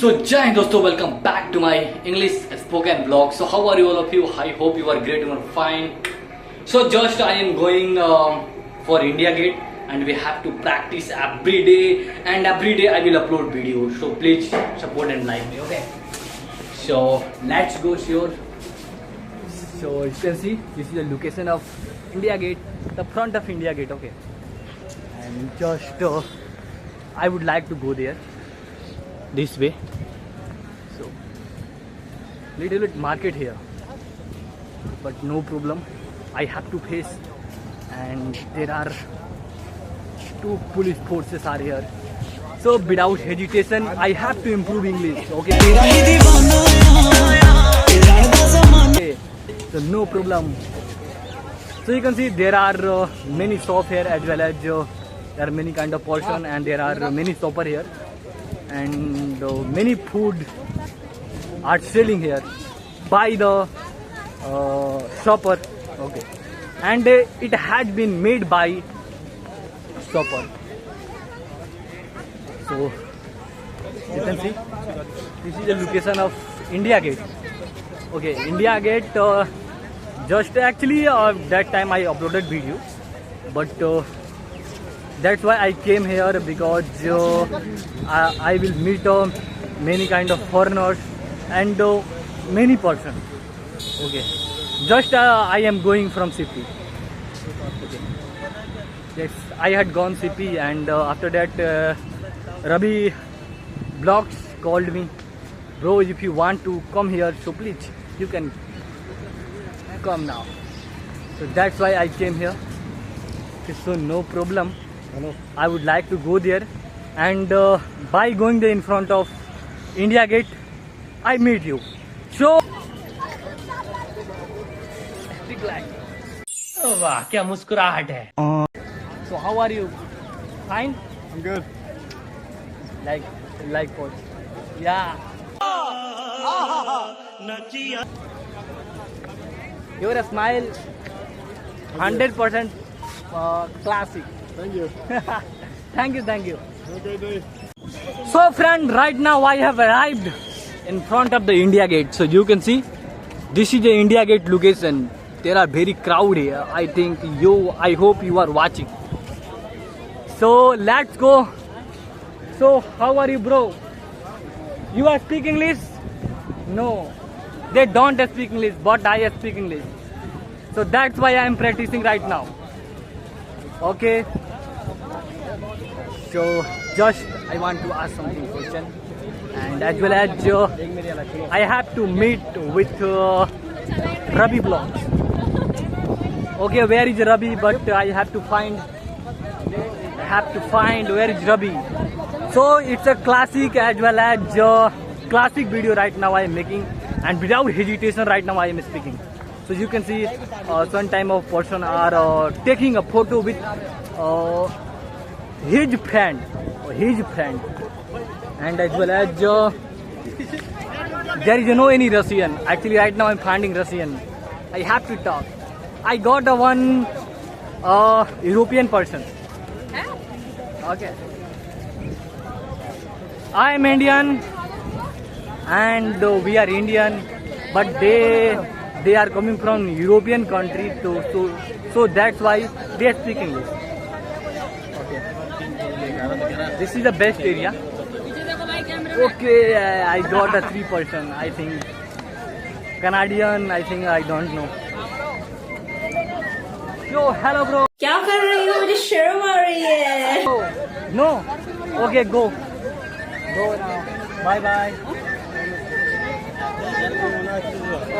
So Jai Hind दोस्तों, welcome back to my English spoken vlog. So how are you all of you? I hope you are great, you are fine. So just I am going for India Gate and we have to practice every day, and every day I will upload video. So please support and like me, okay? So let's go, sure. So you can see this is the location of India Gate, the front of India Gate, okay? And just I would like to go there this way. So little bit market here, but no problem, I have to face. And there are two police forces are here, so without hesitation I have to improve English, okay? Okay, so no problem. So you can see there are many shops here, as well as there are many kind of person, and there are many shopper here, and many food are selling here by the shopper, okay? And it has been made by shopper. So you can see this is the location of India Gate, okay? India Gate, just actually that time I uploaded video, but that's why I came here, because I will meet many kind of foreigners and many person, okay? Just I am going from CP, okay? Yes, I had gone CP, and after that Ravi Vlogs called me, bro, if you want to come here, so please you can come now. So that's why I came here. So no problem, I would like to go there, and by going there in front of India Gate I meet you. So speak like, ओ वाह क्या मुस्कुराहट है. so how are you? Fine? I'm good. Like what? Yeah. Your smile 100% classic. Thank you. Thank you. Have a great day. So friend, right now I have arrived in front of the India Gate. So you can see this is the India Gate location. There are very crowd here. I hope you are watching. So let's go. So how are you, bro? You are speak English? No, they don't speak English, but I speak English. So that's why I am practicing right now, okay? So just I want to ask something question, and as well as I have to meet with Ravi Vlogs. Okay, where is Ravi? But I have to find where is Ravi. So it's a classic as well as classic video right now I am making, and without hesitation right now I am speaking. So you can see some time of person are taking a photo with his friend, and as well as there is no any Russian. Actually right now I'm finding Russian. I have to talk. I got one European person. Okay. I am Indian and we are Indian, but they are coming from European country, so that's why they speak English. Okay. This is the best area. Okay, I got a 3%. I think Canadian. I think I don't know. Yo, hello bro. क्या कर रही हो? मुझे शर्म आ रही है. No. Okay, go now. Bye.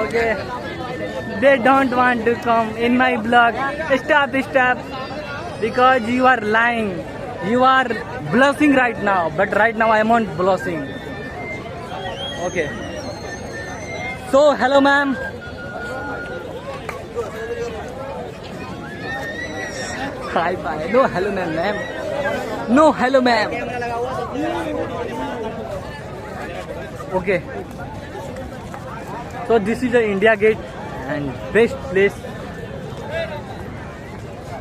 Okay. They don't want to come in my vlog. Stop. Because you are lying. You are blushing right now. But right now I am not blushing. Okay. So hello ma'am. Hi bye. No hello ma'am. No hello ma'am. Okay. So this is the India Gate and best place.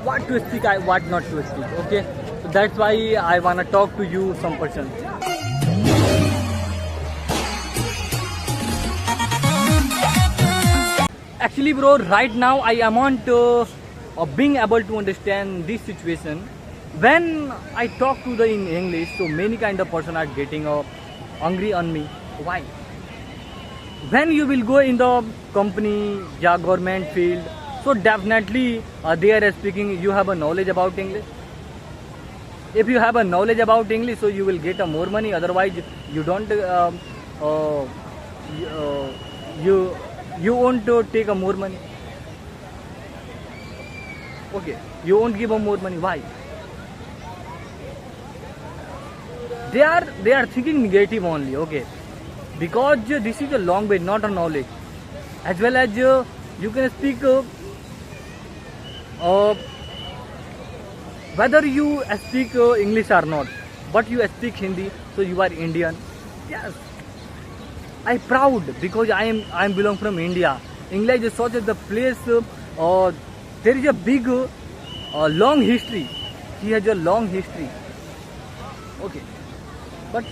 What to speak, what not to speak. Okay. So that's why I wanna talk to you some person. Actually, bro, right now I am on being able to understand this situation. When I talk to the in English, so many kind of person are getting angry on me. Why? When you will go in the company, yeah, government field, so definitely they are speaking. You have a knowledge about English. If you have a knowledge about English, so you will get a more money. Otherwise, you don't. You won't take a more money. Okay, you won't give a more money. Why? They are thinking negative only. Okay, because this is a long way, not a knowledge. As well as you can speak. Whether you speak English or not, but you speak Hindi, so you are Indian. Yes, I proud because I am belong from India. English is such as the place. There is a big long history. He has a long history. Okay, but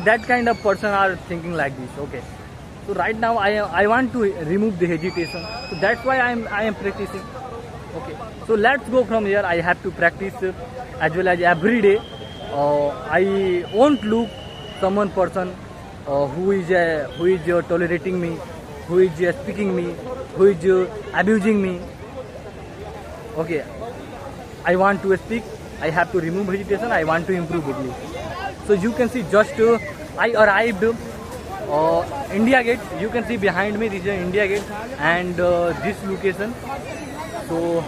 that kind of person are thinking like this. Okay. So right now I want to remove the hesitation. So that's why I am practicing. Okay. So let's go from here. I have to practice as well as every day. I won't look someone person who is tolerating me, who is speaking me, who is abusing me. Okay. I want to speak. I have to remove hesitation. I want to improve English. So you can see just I arrived. India Gate, you can see behind me, this is India Gate and this location. So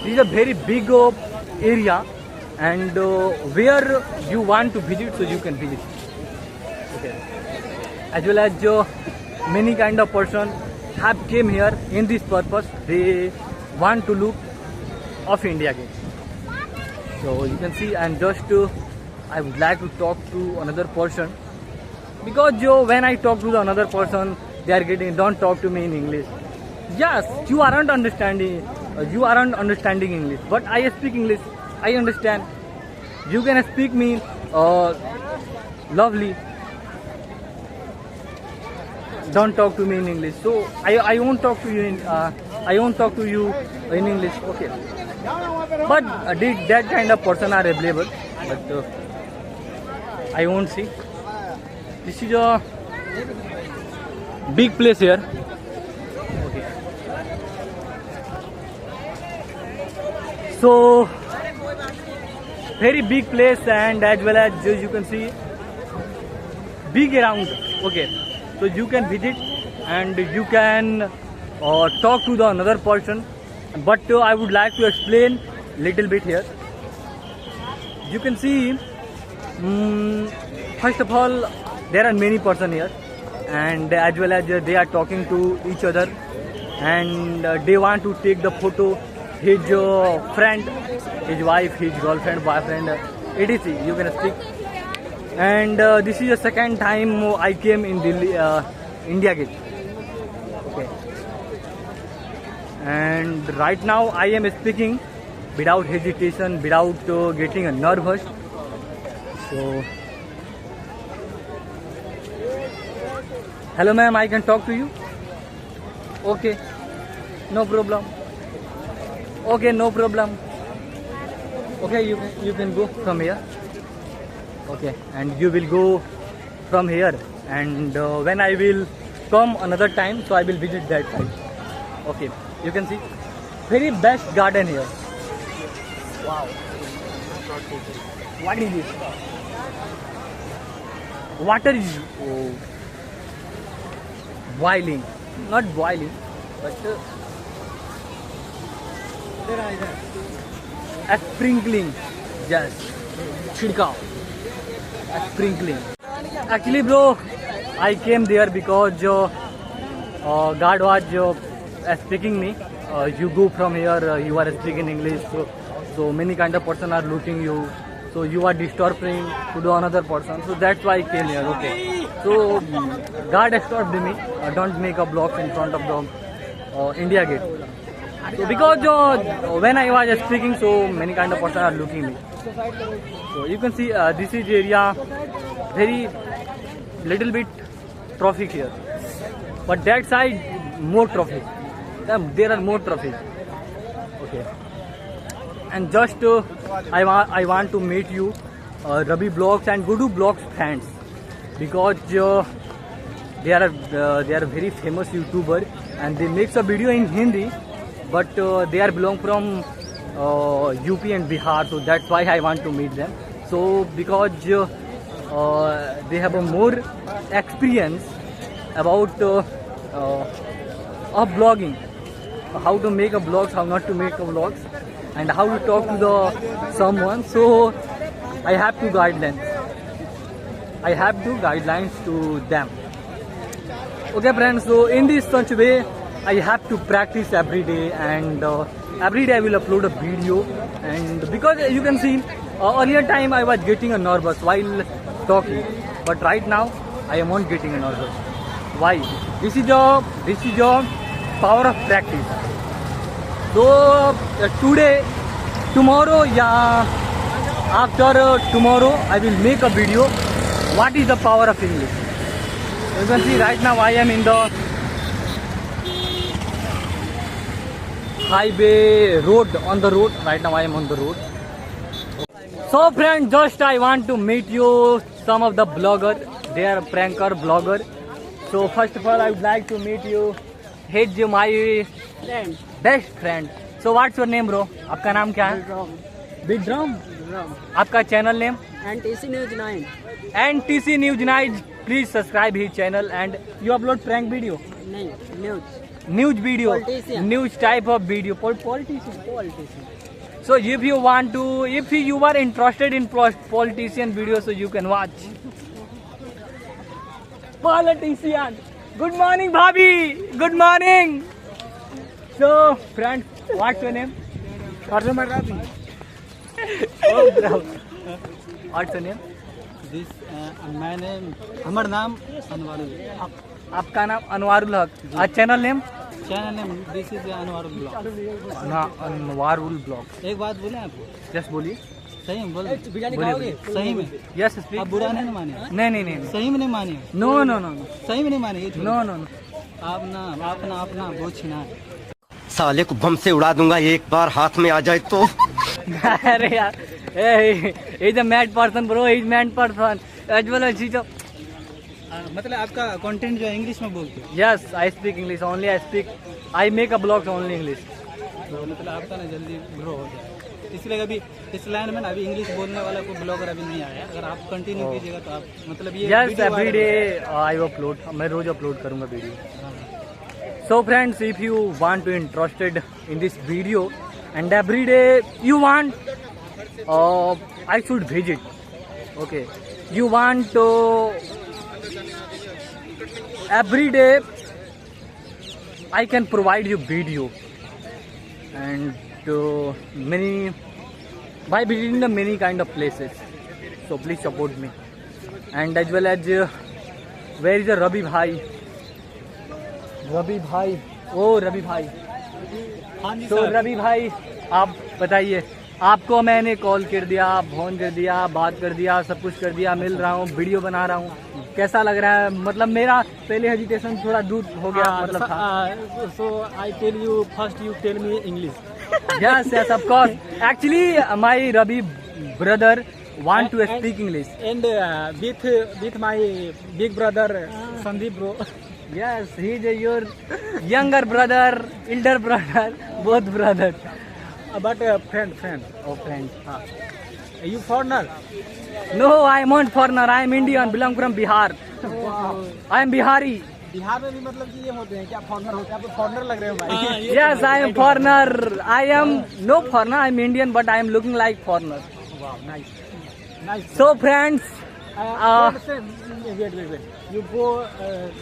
this is a very big area and where you want to visit, so you can visit. Okay. As well as many kind of person have came here in this purpose. They want to look of India Gate. So you can see, and just I would like to talk to another person. Because when I talk to the another person, they are getting, don't talk to me in English. Yes, you aren't understanding English. But I speak English. I understand. You can speak me lovely. Don't talk to me in English. So I won't talk to you in English. Okay. But that kind of person are available. But I won't see. This is a big place here. Okay. So very big place, and as well as you can see big around. Okay. So you can visit and you can talk to the another person. But I would like to explain little bit here. You can see. First of all, there are many persons here, and as well as they are talking to each other, and they want to take the photo. His friend, his wife, his girlfriend, boyfriend, etc. You can speak. And this is the second time I came in Delhi, India Gate. Okay. And right now I am speaking without hesitation, without getting nervous. So. Hello ma'am, I can talk to you? Okay, no problem. Okay, no problem. Okay, you can go from here. Okay, and you will go from here. And when I will come another time, so I will visit that side. Okay, you can see very best garden here. Wow. What is this? Water is boiling, not boiling, but a sprinkling, just chidkaw, a sprinkling. Actually, bro, I came there because God was speaking me. You go from here, you are speaking English, so many kind of person are looking you. So you are disturbing to the another person. So that's why I came here. Okay. So God stopped me. Don't make a block in front of the India Gate. So because when I was speaking, so many kind of person are looking me. So you can see this is area very little bit traffic here. But that side, more traffic. There are more traffic. Okay. And just I want to meet you, Ravi Vlogs and Gudu Vlogs fans, because they are very famous YouTuber and they make a video in Hindi, but they are belong from UP and Bihar, so that's why I want to meet them. So because they have a more experience about vlogging, how to make a vlogs, how not to make a vlogs, and how to talk to the someone. So I have to guidelines. I have to guidelines to them. Okay, friends. So in this such way, I have to practice every day, and every day I will upload a video. And because you can see, earlier time I was getting a nervous while talking, but right now I am not getting a nervous. Why? This is your power of practice. So today, tomorrow, yeah, after tomorrow, I will make a video. What is the power of English? You can see right now I am in the highway road, on the road. Right now I am on the road. So friends, just I want to meet you some of the bloggers. They are pranker blogger. So first of all, I would like to meet you. He's my best friend. So what's your name, bro? आपका नाम क्या है? Bidram. आपका channel name? NTC News 9. NTC News 9. Please subscribe his channel, and you upload prank video. नहीं, news. News video. Politician. News type of video. Politician. So if you want to, if you are interested in politician video, so you can watch. Politician. Good morning, Bhabhi. Good morning. So, friends, what's your name? Oh, bro. What's your name? This my name. हमारा नाम अनवारुल. आपका नाम अनवारुल हक. Channel name? Channel name. This is Anwarul blog. ना Anwarul blog. एक बात बोले आपको. जस्ट बोलिए. सही में बोल. बोलिए. सही में. Yes speak. आप बुरा नहीं माने. नहीं. सही में नहीं माने. नो. सही में नहीं माने. ये नो. आप ना अपना वो छिना. साले को बम से उड़ा दूंगा एक बार हाथ में आ जाए तो. अरे यार, he's a mad person, bro. He's mad person. As well as he's a... मतलब आपका कंटेंट जो है इंग्लिश में बोलते हो. Yes, I speak English. Only I speak. I make a blog only English. तो मतलब आपका ना जल्दी ग्रो हो जाए. इसलिए अभी इस लाइन में ना अभी इंग्लिश बोलने वाला कोई ब्लॉगर अभी नहीं आया. अगर आप कंटिन्यू कीजिएगा तो आप मतलब ये Yes, every day I upload. मैं रोज upload करूँगा video. So friends, if you want to interested in this video, and every day you want, I should visit. Okay, you want to every day I can provide you video, and many by visiting the many kind of places. So please support me, and as well as where is the Ravi Bhai? Oh Ravi Bhai. तो रवि भाई, आप बताइए. आपको मैंने call कर दिया, phone कर दिया, बात कर दिया, सब कुछ कर दिया, मिल रहा हूँ, वीडियो बना रहा हूँ. कैसा लग रहा है? मतलब मेरा पहले हेजिटेशन थोड़ा दूर हो गया. मतलब था. So I tell you first, you tell me English. Yes, of course. Actually, my Ravi brother want to speak English. And with my big brother Sandeep bro. Yes, he is your younger brother, elder brother, both brothers. But friend. Oh, friend. You foreigner? No, I am not foreigner. I am Indian, belong from Bihar. I am Bihari. Bihar में भी मतलब कि ये होते हैं क्या? Foreigner होते हैं? आप फॉरेनर लग रहे हो भाई. Yes, I am foreigner. I am no foreigner. I am Indian, but I am looking like foreigner. Wow, nice. So, friends, Wait. You go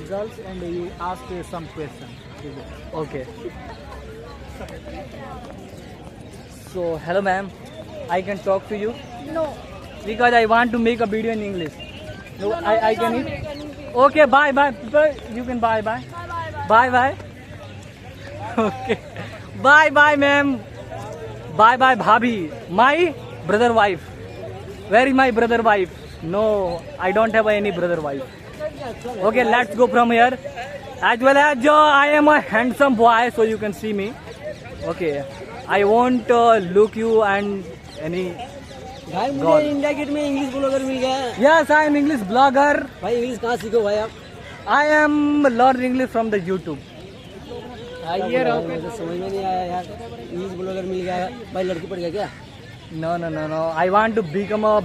girls and you ask some question. okay. So, hello, ma'am. I can talk to you No. because I want to make a video in English. No, I can eat. Okay, bye. People, you can bye. Bye. Okay. Bye, ma'am. Bye, Bhabhi. My brother wife. Where is my brother wife? No, I don't have any brother wife. Okay, let's go from here. As well as I am a handsome boy, so you can see me. Okay, I won't look you and any. भाई मुझे God. India gate में English blogger मिल गया है। Yes, I am English blogger. भाई English कहाँ सीखो भाई आप? I am learn English from the YouTube. आइए रहो, मुझे समझ में नहीं आया यार, इंग्लिश ब्लॉगर मिल गया है। भाई लड़की पड़ गया क्या? No. I want to become a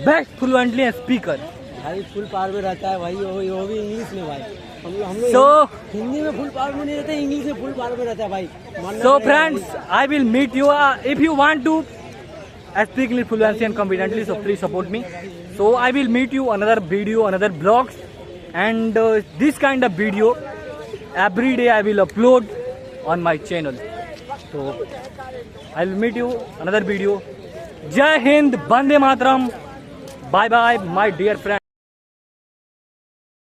best fluently speaker. भाई फुल पावर में रहता है भाई, वो भी इंग्लिश में भाई। हम लोग So, हिंदी में फुल पावर में नहीं रहते, इंग्लिश में फुल पावर में रहता है भाई। मानना so पड़ेगा friends, I will meet you if you want to speak English fluently and confidently. So please support me. So I will meet you another video, another vlogs, and this kind of video every day I will upload on my channel. So I will meet you another video. Jai Hind, Bande Mataram. Bye bye, my dear friend.